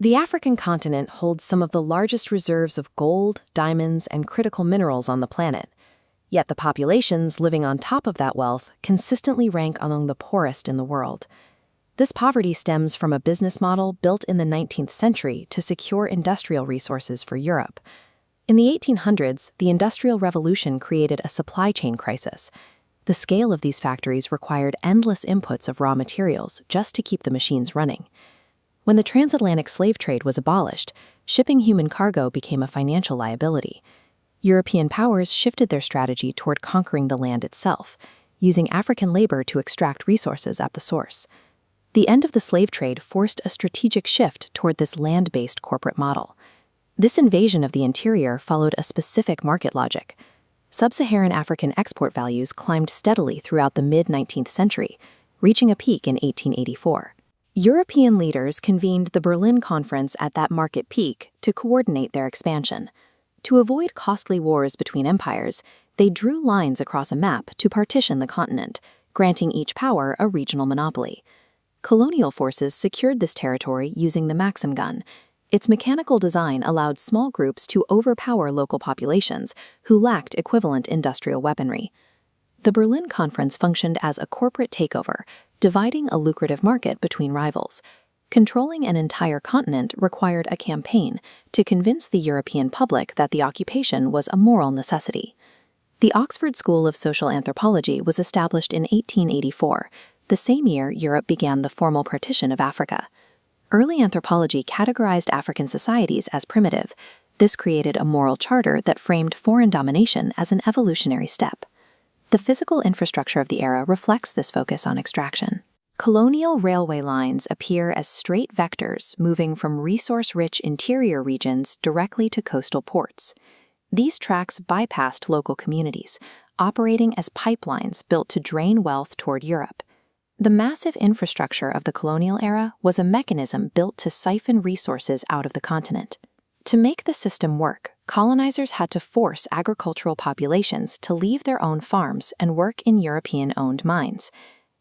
The African continent holds some of the largest reserves of gold, diamonds, and critical minerals on the planet. Yet the populations living on top of that wealth consistently rank among the poorest in the world. This poverty stems from a business model built in the 19th century to secure industrial resources for Europe. In the 1800s, the Industrial Revolution created a supply chain crisis. The scale of these factories required endless inputs of raw materials just to keep the machines running. When the transatlantic slave trade was abolished, shipping human cargo became a financial liability. European powers shifted their strategy toward conquering the land itself, using African labor to extract resources at the source. The end of the slave trade forced a strategic shift toward this land-based corporate model. This invasion of the interior followed a specific market logic. Sub-Saharan African export values climbed steadily throughout the mid-19th century, reaching a peak in 1884. European leaders convened the Berlin Conference at that market peak to coordinate their expansion. To avoid costly wars between empires, they drew lines across a map to partition the continent, granting each power a regional monopoly. Colonial forces secured this territory using the Maxim gun. Its mechanical design allowed small groups to overpower local populations who lacked equivalent industrial weaponry. The Berlin Conference functioned as a corporate takeover, dividing a lucrative market between rivals. Controlling an entire continent required a campaign to convince the European public that the occupation was a moral necessity. The Oxford School of Social Anthropology was established in 1884, the same year Europe began the formal partition of Africa. Early anthropology categorized African societies as primitive. This created a moral charter that framed foreign domination as an evolutionary step. The physical infrastructure of the era reflects this focus on extraction. Colonial railway lines appear as straight vectors moving from resource-rich interior regions directly to coastal ports. These tracks bypassed local communities, operating as pipelines built to drain wealth toward Europe. The massive infrastructure of the colonial era was a mechanism built to siphon resources out of the continent. To make the system work, colonizers had to force agricultural populations to leave their own farms and work in European-owned mines.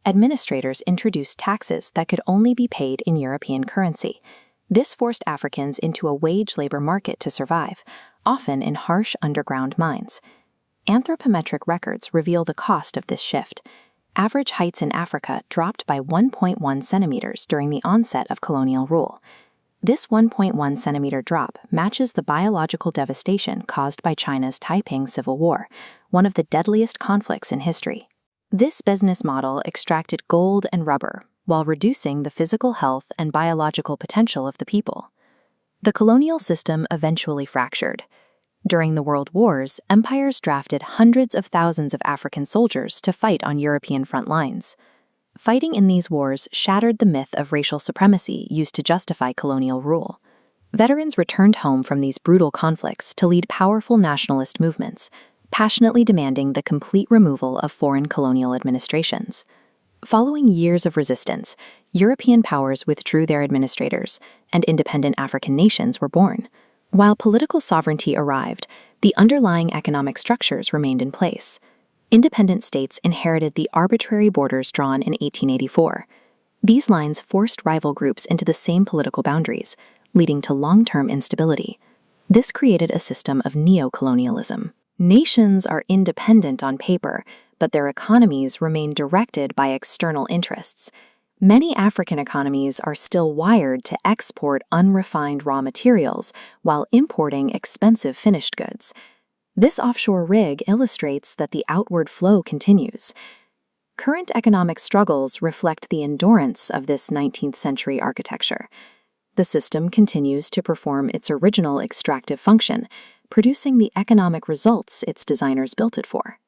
Administrators introduced taxes that could only be paid in European currency. This forced Africans into a wage labor market to survive, often in harsh underground mines. Anthropometric records reveal the cost of this shift. Average heights in Africa dropped by 1.1 centimeters during the onset of colonial rule. This 1.1 centimeter drop matches the biological devastation caused by China's Taiping Civil War, one of the deadliest conflicts in history. This business model extracted gold and rubber while reducing the physical health and biological potential of the people. The colonial system eventually fractured. During the World Wars, empires drafted hundreds of thousands of African soldiers to fight on European front lines. Fighting in these wars shattered the myth of racial supremacy used to justify colonial rule. Veterans returned home from these brutal conflicts to lead powerful nationalist movements, passionately demanding the complete removal of foreign colonial administrations. Following years of resistance, European powers withdrew their administrators, and independent African nations were born. While political sovereignty arrived, the underlying economic structures remained in place. Independent states inherited the arbitrary borders drawn in 1884. These lines forced rival groups into the same political boundaries, leading to long-term instability. This created a system of neo-colonialism. Nations are independent on paper, but their economies remain directed by external interests. Many African economies are still wired to export unrefined raw materials while importing expensive finished goods. This offshore rig illustrates that the outward flow continues. Current economic struggles reflect the endurance of this 19th century architecture. The system continues to perform its original extractive function, producing the economic results its designers built it for.